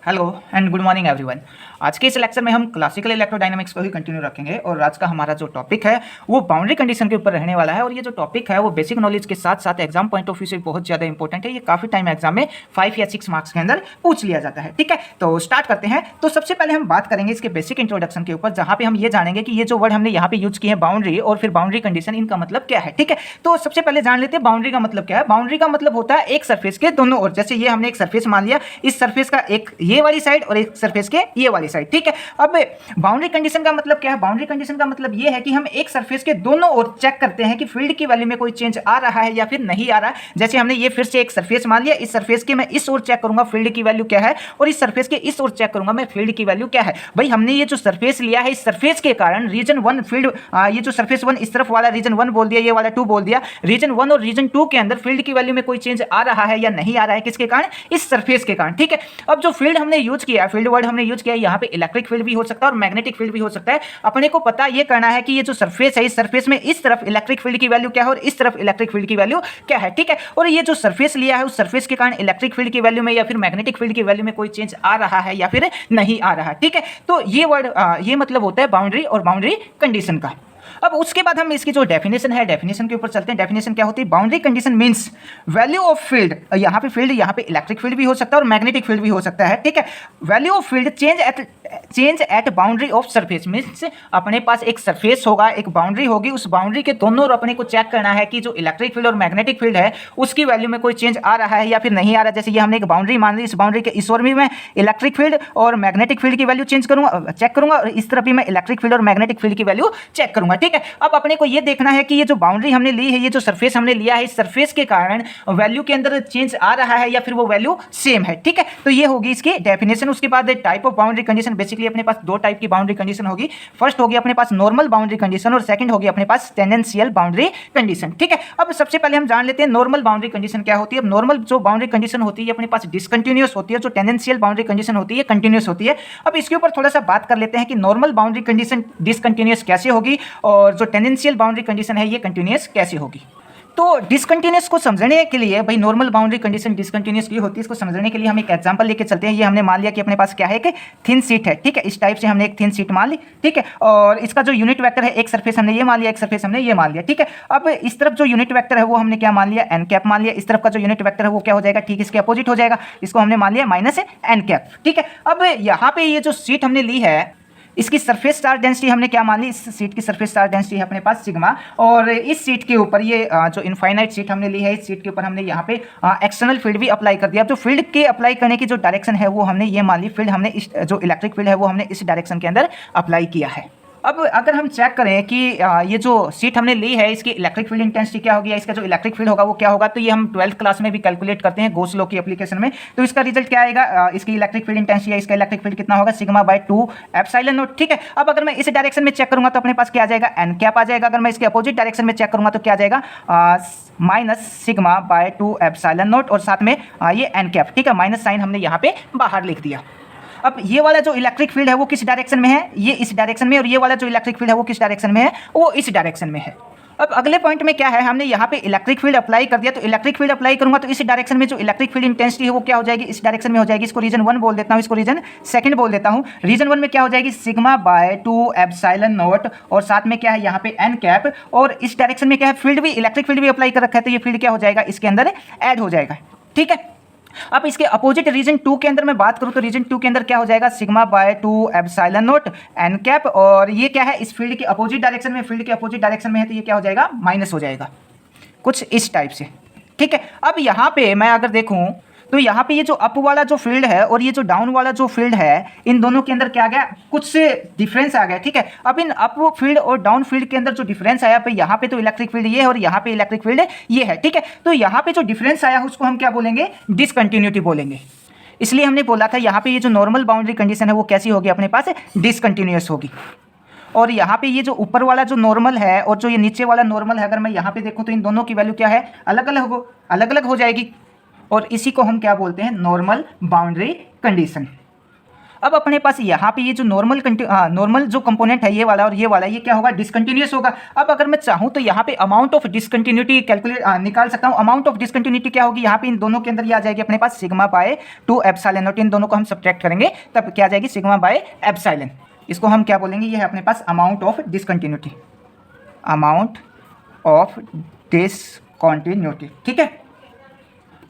Hello and good morning everyone. आज के इस लेक्चर में हम क्लासिकल इलेक्ट्रोडायनामिक्स को ही कंटिन्यू रखेंगे और आज का हमारा जो टॉपिक है वो बाउंड्री कंडीशन के ऊपर रहने वाला है। और ये जो टॉपिक है वो बेसिक नॉलेज के साथ साथ एग्जाम पॉइंट ऑफ व्यू से बहुत ज़्यादा इंपॉर्टेंट है। ये काफ़ी टाइम एग्जाम में 5 या 6 मार्क्स के अंदर पूछ लिया जाता है। ठीक है, तो स्टार्ट करते हैं। तो सबसे पहले हम बात करेंगे इसके बेसिक इंट्रोडक्शन के ऊपर, जहाँ पे हम ये जानेंगे कि ये जो वर्ड हमने यहाँ पे यूज किए हैं बाउंड्री और फिर बाउंड्री कंडीशन, इनका मतलब क्या है। ठीक है, तो सबसे पहले जान लेते हैं बाउंड्री का मतलब क्या है। बाउंड्री का मतलब होता है एक सरफेस के दोनों ओर, जैसे ये हमने एक सरफेस मान लिया, इस सरफेस का एक ये वाली साइड और एक सरफेस के ये वाली साइड। ठीक है, अब बाउंड्री कंडीशन का मतलब क्या है। बाउंड्री कंडीशन का मतलब ये है कि हम एक सरफेस के दोनों ओर चेक करते हैं कि फील्ड की वैल्यू में कोई चेंज आ रहा है या फिर नहीं आ रहा है। जैसे हमने ये फिर से एक सरफेस मान लिया, इस सरफेस के मैं इस ओर चेक करूंगा फील्ड की वैल्यू क्या है, और इस सरफेस के इस ओर चेक करूंगा मैं फील्ड की वैल्यू क्या है। भाई हमने ये जो सरफेस लिया है, इस सरफेस के कारण रीजन 1 फील्ड, ये जो सरफेस 1 इस तरफ वाला रीजन 1 बोल दिया, ये वाला 2 बोल दिया, रीजन 1 और रीजन 2 के अंदर फील्ड की वैल्यू में कोई चेंज आ रहा है या नहीं आ रहा है, किसके कारण, इस सरफेस के कारण। ठीक है, अब जो फील्ड हमने यूज किया, फील्ड वर्ड हमने यूज किया, यहाँ पे इलेक्ट्रिक फील्ड भी हो सकता है और मैग्नेटिक फील्ड भी हो सकता है। अपने को पता ये करना है कि ये जो सरफेस है, इस सरफेस में इस तरफ इलेक्ट्रिक फील्ड की वैल्यू क्या है और इस तरफ इलेक्ट्रिक फील्ड की वैल्यू क्या है। ठीक है, और ये जो सरफेस लिया है उस सरफेस के कारण इलेक्ट्रिक फील्ड की वैल्यू में या फिर मैग्नेटिक फील्ड की वैल्यू में कोई चेंज आ रहा है या फिर नहीं आ रहा है। ठीक है, तो ये वर्ड ये मतलब होता है बाउंड्री और बाउंड्री कंडीशन का। अब उसके बाद हम इसकी जो डेफिनेशन है, डेफिनेशन के ऊपर चलते हैं। डेफिनेशन क्या होती है। Boundary condition means value of field, यहाँ पे फील्ड, यहाँ पे इलेक्ट्रिक फील्ड भी हो सकता है और मैग्नेटिक फील्ड भी हो सकता है। ठीक है, value of field change at boundary of surface means अपने पास एक सरफेस होगा, एक बाउंड्री होगी, उस बाउंड्री के दोनों ओर अपने को चेक करना है कि जो इलेक्ट्रिक फील्ड और मैग्नेटिक फील्ड है उसकी वैल्यू में कोई चेंज आ रहा है या फिर नहीं आ रहा है। जैसे ये हमने एक बाउंड्री मान ली, इस बाउंड्री के इस ओर भी मैं इलेक्ट्रिक फील्ड और मैग्नेटिक फील्ड की वैल्यू चेंज करूंगा, चेक करूंगा, और इस तरफ भी मैं इलेक्ट्रिक फील्ड और मैग्नेटिक फील्ड की वैल्यू चेक करूंगा। ठीक है, अब अपने को ये देखना है कि ये जो बाउंड्री हमने ली है, ये जो सरफेस हमने लिया है, इस सरफेस के कारण वैल्यू के अंदर चेंज आ रहा है या फिर वो वैल्यू सेम है। ठीक है, तो ये होगी इसकी डेफिनेशन। उसके बाद type of boundary condition, basically अपने पास दो टाइप की बाउंड्री कंडीशन होगी। फर्स्ट होगी अपने पास नॉर्मल बाउंड्री कंडीशन और सेकंड होगी अपने पास टेंडेंशियल बाउंड्री कंडीशन। ठीक है, अब सबसे पहले हम जान लेते हैं नॉर्मल बाउंड्री कंडीशन क्या होती है। अब नॉर्मल जो बाउंड्री कंडीशन होती है अपने पास डिसकंटिन्यूअस होती है, जो टेंडेंशियल बाउंड्री कंडीशन होती है कंटिन्यूअस होती है। अब इसके ऊपर थोड़ा सा बात कर लेते हैं कि नॉर्मल बाउंड्री कंडीशन डिसकंटिन्यूअस कैसे होगी और जो टेंडेंशियल बाउंड्री कंडीशन है ये कंटिन्यूअस कैसे होगी। तो डिसकंटिन्यूअस को समझने के लिए, भाई नॉर्मल बाउंड्री कंडीशन डिसकंटिन्यूअस की होती है, इसको समझने के लिए हम एक एग्जांपल लेके चलते हैं। ये हमने मान लिया कि अपने पास क्या है कि थिन शीट है। ठीक है, इस टाइप से हमने एक थिन शीट मान ली। ठीक है, और इसका जो यूनिट वेक्टर है, एक सरफेस हमने ये मान लिया, एक सरफेस हमने ये मान लिया। ठीक है, अब इस तरफ जो यूनिट वेक्टर है वो हमने क्या मान लिया, एन कैप मान लिया। इस तरफ का जो यूनिट वेक्टर है वो क्या हो जाएगा, ठीक इसके अपोजिट हो जाएगा, इसको हमने मान लिया माइनस एन कैप। ठीक है, अब यहाँ पे ये जो शीट हमने ली है, इसकी सरफेस चार्ज डेंसिटी हमने क्या मान ली, इस सीट की सरफेस चार्ज डेंसिटी है अपने पास सिग्मा, और इस सीट के ऊपर ये जो इनफाइनाइट सीट हमने ली है, इस सीट के ऊपर हमने यहाँ पे एक्सटर्नल फील्ड भी अप्लाई कर दिया। अब जो फील्ड के अप्लाई करने की जो डायरेक्शन है वो हमने ये मान ली, फील्ड हमने इस जो इलेक्ट्रिक फील्ड है वो हमने इस डायरेक्शन के अंदर अप्लाई किया है। अब अगर हम चेक करें कि ये जो सीट हमने ली है इसकी इलेक्ट्रिक फील्ड इंटेंसिटी क्या होगी, इसका जो इलेक्ट्रिक फील्ड होगा वो क्या होगा, तो ये हम 12th क्लास में भी कैलकुलेट करते हैं गॉस लॉ की एप्लीकेशन में। तो इसका रिजल्ट क्या आएगा, इसकी इलेक्ट्रिक फील्ड इंटेंसिटी है, इसका इलेक्ट्रिक फील्ड कितना होगा, सिग्मा बाय 2 एप्सिलॉन नॉट। ठीक है, अब अगर मैं इस डायरेक्शन में चेक करूंगा तो अपने पास क्या आ जाएगा, एन कैप आ जाएगा। अगर मैं इसके अपोजिट डायरेक्शन में चेक करूंगा तो क्या आ जाएगा, minus sigma bye 2 epsilon not और साथ में ये एन कैप। ठीक है, माइनस साइन हमने यहाँ पे बाहर लिख दिया। अब ये वाला जो इलेक्ट्रिक फील्ड है वो किस डायरेक्शन में है, ये इस डायरेक्शन में, और ये वाला जो इलेक्ट्रिक फील्ड है वो किस डायरेक्शन में है, वो इस डायरेक्शन में है। अब अगले पॉइंट में क्या है, हमने यहाँ पे इलेक्ट्रिक फील्ड अप्लाई कर दिया, तो इलेक्ट्रिक फील्ड अप्लाई करूंगा तो इस डायरेक्शन में जो इलेक्ट्रिक फील्ड इंटेंसिटी है वो क्या हो जाएगी, इस डायरेक्शन में हो जाएगी। इसको रीजन 1 बोल देता हूँ, इसको रीजन 2 बोल देता हूँ। रीजन 1 में क्या हो जाएगी, सिग्मा बाय 2 एप्सिलॉन नॉट, और साथ में क्या है यहाँ पे एन कैप, और इस डायरेक्शन में क्या है, फील्ड भी, इलेक्ट्रिक फील्ड भी अप्लाई कर रखा है, तो ये फील्ड क्या हो जाएगा, इसके अंदर ऐड हो जाएगा। ठीक है, अब इसके अपोजिट रीजन 2 के अंदर मैं बात करूं तो रीजन 2 के अंदर क्या हो जाएगा, sigma bye 2 epsilon not an cap, और ये क्या है, इस फील्ड के अपोजिट डायरेक्शन में, फील्ड के अपोजिट डायरेक्शन में है तो ये क्या हो जाएगा, माइनस हो जाएगा, कुछ इस टाइप से। ठीक है, अब यहाँ पे मैं अगर देखूं तो यहाँ पे ये जो अप वाला जो फील्ड है और ये जो डाउन वाला जो फील्ड है, इन दोनों के अंदर क्या आ गया, कुछ से डिफरेंस आ गया। ठीक है, अब इन अप फील्ड और डाउन फील्ड के अंदर जो डिफरेंस आया, पे यहाँ पे तो इलेक्ट्रिक फील्ड ये है और यहाँ पे इलेक्ट्रिक फील्ड ये है। ठीक है, तो यहाँ पे जो डिफरेंस आया उसको हम क्या बोलेंगे, डिसकंटिन्यूटी बोलेंगे। इसलिए हमने बोला था यहाँ पे ये जो नॉर्मल बाउंड्री कंडीशन है वो कैसी होगी, अपने पास डिसकंटिन्यूअस होगी। और यहाँ पे ये जो ऊपर वाला जो नॉर्मल है और जो ये नीचे वाला नॉर्मल है, अगर मैं यहाँ पे देखूँ तो इन दोनों की वैल्यू क्या है, अलग अलग हो जाएगी, और इसी को हम क्या बोलते हैं, नॉर्मल बाउंड्री कंडीशन। अब अपने पास यहाँ पे ये जो नॉर्मल जो कंपोनेंट है ये वाला और ये क्या होगा, डिसकंटिन्यूअस होगा। अब अगर मैं चाहूँ तो यहाँ पे अमाउंट ऑफ डिसकंटिन्यूटी निकाल सकता हूँ। अमाउंट ऑफ डिसकंटिन्यूटी क्या होगी, यहाँ पे इन दोनों के अंदर ये आ जाएगी अपने पास सिग्मा बाय 2 एप्सिलॉन नॉट। इन दोनों को हम सब्ट्रैक्ट करेंगे तब क्या आ जाएगी, सिग्मा बाय एप्सिलॉन। इसको हम क्या बोलेंगे, ये है अपने पास amount of discontinuity, amount of discontinuity, ठीक है।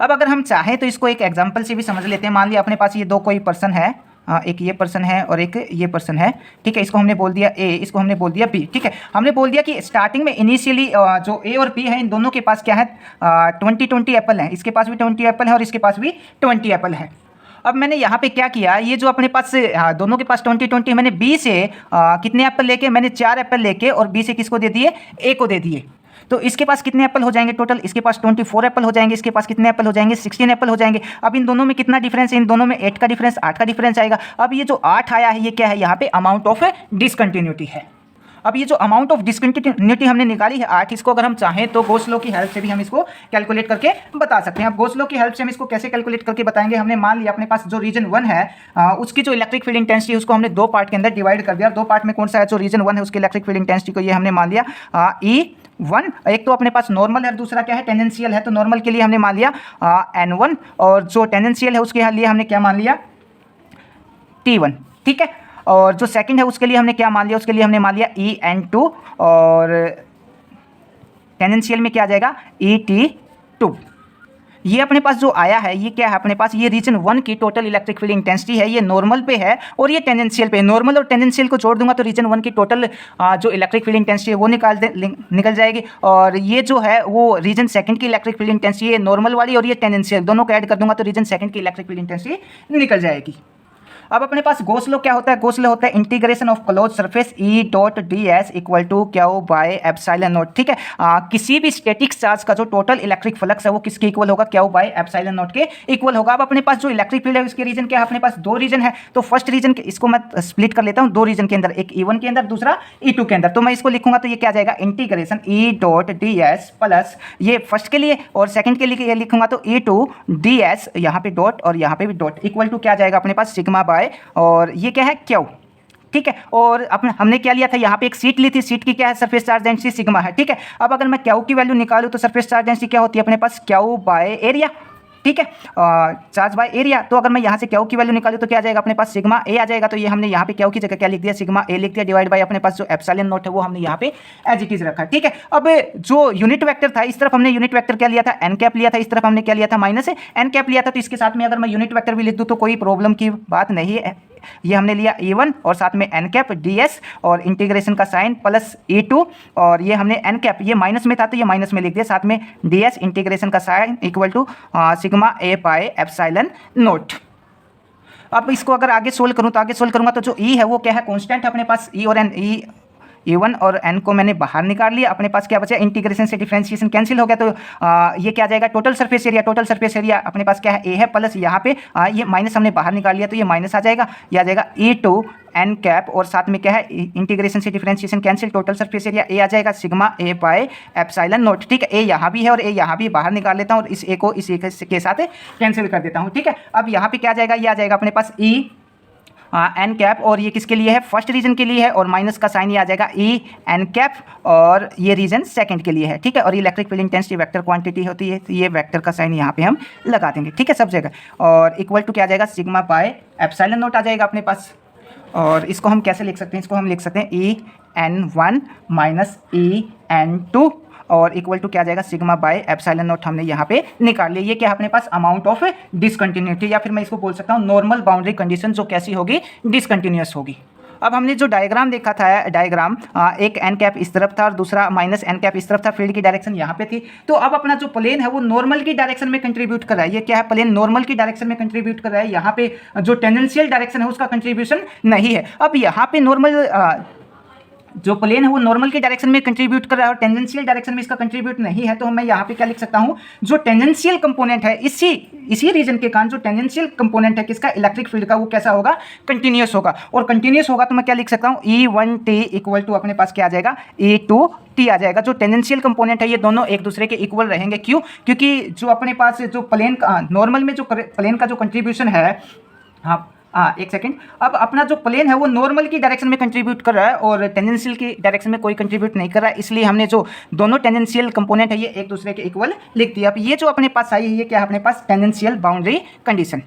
अब अगर हम चाहें तो इसको एक एग्जांपल से भी समझ लेते हैं। मान लिया अपने पास ये दो कोई पर्सन है, एक ये पर्सन है और एक ये पर्सन है, ठीक है। इसको हमने बोल दिया ए, इसको हमने बोल दिया बी, ठीक है। हमने बोल दिया कि स्टार्टिंग में इनिशियली जो ए और बी है इन दोनों के पास क्या है, 20 एप्पल है। इसके पास भी 20 एप्पल है और इसके पास भी 20 एप्पल है। अब मैंने यहाँ पे क्या किया, ये जो अपने पास दोनों के पास 20 मैंने बी से कितने एप्पल लेके, मैंने 4 एप्पल लेके और बी से किसको दे दिए, ए को दे दिए। तो इसके पास कितने एप्पल हो जाएंगे टोटल, इसके पास 24 एप्पल हो जाएंगे, इसके पास कितने एप्पल हो जाएंगे, 16 एप्पल हो जाएंगे। अब इन दोनों में कितना डिफरेंस है, इन दोनों में 8 का डिफरेंस, 8 का डिफरेंस आएगा। अब ये जो 8 आया है ये क्या है, यहाँ पे अमाउंट ऑफ डिसकंटिन्यूटी है। अब ये जो अमाउंट ऑफ डिसकंटिन्यूटी हमने निकाली है 8, इसको अगर हम चाहें तो गॉस लॉ की हेल्प से भी हम इसको कैलकुलेट करके बता सकते हैं। अब गॉस लॉ की हेल्प से हम इसको कैसे कैलकुलेट करके बताएंगे, हमने मान लिया अपने पास जो रीजन 1 है उसकी जो इलेक्ट्रिक फील्ड इंटेंसिटी है उसको हमने 2 पार्ट के अंदर डिवाइड कर दिया। 2 पार्ट में कौन सा है, जो रीजन 1 है उसकी इलेक्ट्रिक फील्ड इंटेंसिटी को ये हमने मान लिया E1, एक तो अपने पास नॉर्मल है, दूसरा क्या है, टेंजेंशियल है। तो नॉर्मल के लिए हमने मान लिया N1 और जो टेंजेंशियल है उसके लिए हमने क्या मान लिया, T1, ठीक है। और जो सेकंड है उसके लिए हमने क्या मान लिया, उसके लिए हमने मान लिया EN2 और टेंजेंशियल में क्या आ जाएगा, ET2। ये अपने पास जो आया है ये क्या है अपने पास, ये रीजन 1 की टोटल इलेक्ट्रिक फील्ड इंटेंसिटी है। ये नॉर्मल पे है और ये टेंजेंशियल पे है। नॉर्मल और टेंजेंशियल को जोड़ दूंगा तो रीजन 1 की टोटल जो इलेक्ट्रिक फील्ड इंटेंसिटी है वो निकल जाएगी। और ये जो है वो रीजन सेकंड की इलेक्ट्रिक फील्ड इंटेंसिटी है, नॉर्मल वाली और ये टेंजेंशियल, दोनों को ऐड कर दूंगा तो रीजन सेकंड की इलेक्ट्रिक फील्ड इंटेंसिटी निकल जाएगी। अब अपने पास गॉस लॉ क्या होता है, गॉस लॉ होता है integration of close surface E dot D S equal to Q by epsilon naught, ठीक है। किसी भी स्टैटिक चार्ज का जो टोटल इलेक्ट्रिक फ्लक्स है वो किसके इक्वल होगा, क्यू बाय एप्सिलॉन नॉट के इक्वल होगा। अब अपने पास जो इलेक्ट्रिक फील्ड है उसके रीजन क्या है, अपने पास 2 रीजन है। तो फर्स्ट रीजन इसको मैं स्प्लिट कर लेता हूँ 2 रीजन के अंदर, एक E1 के अंदर, दूसरा E2 के अंदर। तो मैं इसको लिखूंगा तो ये क्या जाएगा, इंटीग्रेशन ई डॉट डी एस प्लस ये फर्स्ट के लिए और सेकंड के लिए लिखूंगा तो E2 डी एस, यहाँ पे डॉट और यहाँ पे भी डॉट, इक्वल टू क्या जाएगा अपने पास सिग्मा बाय, और ये क्या है, क्यू, ठीक है। और अपने हमने क्या लिया था, यहाँ पे एक सीट ली थी, सीट की क्या है, सरफेस चार्ज डेंसिटी सिग्मा है, ठीक है। अब अगर मैं क्यू की वैल्यू निकालूं तो सरफेस चार्ज डेंसिटी क्या होती है अपने पास, क्यू बाय एरिया, ठीक है, चार्ज बाय एरिया। तो अगर मैं यहाँ से क्यू की वैल्यू निकालूं तो क्या आ जाएगा अपने पास, सिग्मा ए आ जाएगा। तो ये हमने यहाँ पे क्यू की जगह क्या लिख दिया, सिग्मा ए लिख दिया, डिवाइड बाय अपने पास जो एप्सिलॉन नॉट है वो हमने यहाँ पे एज इट इज रखा, ठीक है। अब जो यूनिट वेक्टर था इस तरफ हमने यूनिट वेक्टर क्या लिया था, एन कैप लिया था, इस तरफ हमने क्या लिया था, माइनस एन कैप लिया था। तो इसके साथ में अगर मैं यूनिट वेक्टर भी लिख दूँ तो कोई प्रॉब्लम की बात नहीं है। ये हमने लिया E1 और साथ में एन कैप ds और इंटीग्रेशन का साइन प्लस E2 और ये हमने एन कैप, ये माइनस में था तो ये माइनस में लिख दिया, साथ में ds इंटीग्रेशन का sign equal to sigma A by epsilon naught. अब इसको अगर आगे सोल्व करूँ तो आगे सोल्व करूँगा तो जो E है वो क्या है, कॉन्स्टेंट है अपने पास, E और एन, E1 और n को मैंने बाहर निकाल लिया। अपने पास क्या बचा, इंटीग्रेशन से डिफरेंशिएशन कैंसिल हो गया। तो ये क्या जाएगा, total surface area, total surface area अपने पास क्या है, A है प्लस यहाँ पे ये माइनस हमने बाहर निकाल लिया तो ये माइनस आ जाएगा, ये आ जाएगा E2 एन कैप और साथ में क्या है, इंटीग्रेशन से differentiation cancel, total surface area A आ जाएगा sigma A by epsilon naught, ठीक है। ए यहाँ भी है और ए यहाँ भी बाहर निकाल लेता हूँ और इस ए को इस ए के साथ कैंसिल कर देता हूँ, ठीक है। अब यहाँ पे क्या आ जाएगा, ये आ जाएगा अपने पास E एन कैप और ये किसके लिए है, फर्स्ट रीजन के लिए है और माइनस का साइन ये आ जाएगा E एन कैप और ये रीजन सेकंड के लिए है, ठीक है। और electric field intensity vector quantity होती है तो ये वेक्टर का साइन यहाँ पे हम लगा देंगे, ठीक है, सब जगह। और इक्वल टू क्या आ जाएगा, सिग्मा बाय एप्सिलॉन नॉट आ जाएगा अपने पास। और इसको हम कैसे लिख सकते हैं, इसको हम लिख सकते हैं EN1 माइनस EN2 और इक्वल टू क्या आ जाएगा, सिग्मा बाय एप्सिलॉन नॉट हमने यहाँ पे निकाल लिया। ये क्या है अपने पास, अमाउंट ऑफ डिसकंटिन्यूटी, या फिर मैं इसको बोल सकता हूँ नॉर्मल बाउंड्री कंडीशन जो कैसी होगी, डिसकंटिन्यूअस होगी। अब हमने जो डायग्राम देखा था, डायग्राम एक एन कैप इस तरफ था और दूसरा माइनस एन कैप इस तरफ था, फील्ड की डायरेक्शन यहाँ पे थी। तो अब अपना जो प्लेन है वो नॉर्मल की डायरेक्शन में कंट्रीब्यूट कर रहा है। ये क्या है, प्लेन नॉर्मल की डायरेक्शन में कंट्रीब्यूट कर रहा है। यहाँ पे जो टेंजेंशियल डायरेक्शन है उसका कंट्रीब्यूशन नहीं है। अब यहाँ पे नॉर्मल जो प्लेन है वो नॉर्मल की डायरेक्शन में कंट्रीब्यूट कर रहा है और टेंजेंशियल डायरेक्शन में इसका कंट्रीब्यूट नहीं है। तो मैं यहाँ पे क्या लिख सकता हूँ, जो टेंजेंशियल कंपोनेंट है इसी रीजन के कारण जो टेंजेंशियल कंपोनेंट है किसका, इलेक्ट्रिक फील्ड का, वो कैसा होगा, कंटिन्यूअस होगा। और कंटिन्यूअस होगा तो मैं क्या लिख सकता हूँ, E1t इक्वल टू अपने पास क्या आ जाएगा, E2t आ जाएगा। जो टेंजेंशियल कंपोनेंट है ये दोनों एक दूसरे के इक्वल रहेंगे। क्यों, क्योंकि जो अपने पास जो प्लेन नॉर्मल में जो प्लेन का जो कंट्रीब्यूशन है, हाँ एक सेकंड। अब अपना जो प्लेन है वो नॉर्मल की डायरेक्शन में कंट्रीब्यूट कर रहा है और टेंजेंशियल की डायरेक्शन में कोई कंट्रीब्यूट नहीं कर रहा है, इसलिए हमने जो दोनों टेंजेंशियल कंपोनेंट है ये एक दूसरे के इक्वल लिख दिया। अब ये जो अपने पास आई है ये क्या है अपने पास, tangential boundary condition,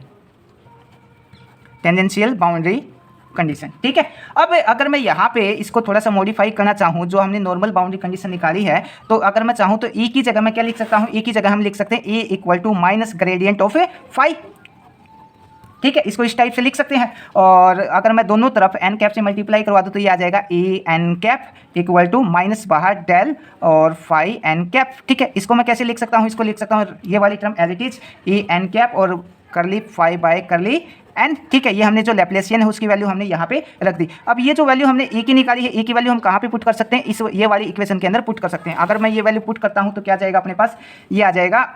tangential boundary condition. ठीक है, अब अगर मैं यहाँ पे इसको थोड़ा सा मॉडिफाई करना चाहूँ, जो हमने नॉर्मल बाउंड्री कंडीशन निकाली है, तो अगर मैं चाहूँ तो ई की जगह मैं क्या लिख सकता हूँ, ई की जगह हम लिख सकते हैं A equal to minus gradient of phi. ठीक है, इसको इस टाइप से लिख सकते हैं। और अगर मैं दोनों तरफ एन कैप से मल्टीप्लाई करवा दूँ तो ये आ जाएगा A N cap equal to minus बाहर डेल और फाई एन कैप। ठीक है, इसको मैं कैसे लिख सकता हूँ, इसको लिख सकता हूँ ये वाली term as it is A N cap और करली फाई बाय करली एन। ठीक है, ये हमने जो लैप्लेसियन है उसकी वैल्यू हमने यहाँ पे रख दी। अब ये जो वैल्यू हमने ए की निकाली है, ए की वैल्यू हम कहाँ पे पुट कर सकते हैं, इस ये वाली इक्वेशन के अंदर पुट कर सकते हैं। अगर मैं ये वैल्यू पुट करता हूँ तो क्या जाएगा अपने पास, ये आ जाएगा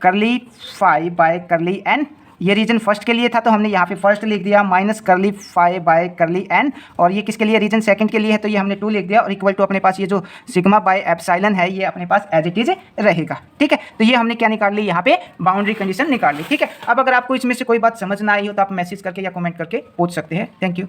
करली फाई बाय करली एन। ये रीजन फर्स्ट के लिए था तो हमने यहाँ पे फर्स्ट लिख दिया माइनस करली फाई बाय करली एन, और ये किसके लिए, रीजन सेकंड के लिए है तो ये हमने 2 लिख दिया, और इक्वल टू अपने पास ये जो सिग्मा बाय एप्सिलॉन है ये अपने पास एज इट इज रहेगा। ठीक है, तो ये हमने क्या निकाल ली, यहाँ पे बाउंड्री कंडीशन निकाल ली। ठीक है, अब अगर आपको इसमें से कोई बात समझ ना आई हो तो आप मैसेज करके या कमेंट करके पूछ सकते हैं। Thank you.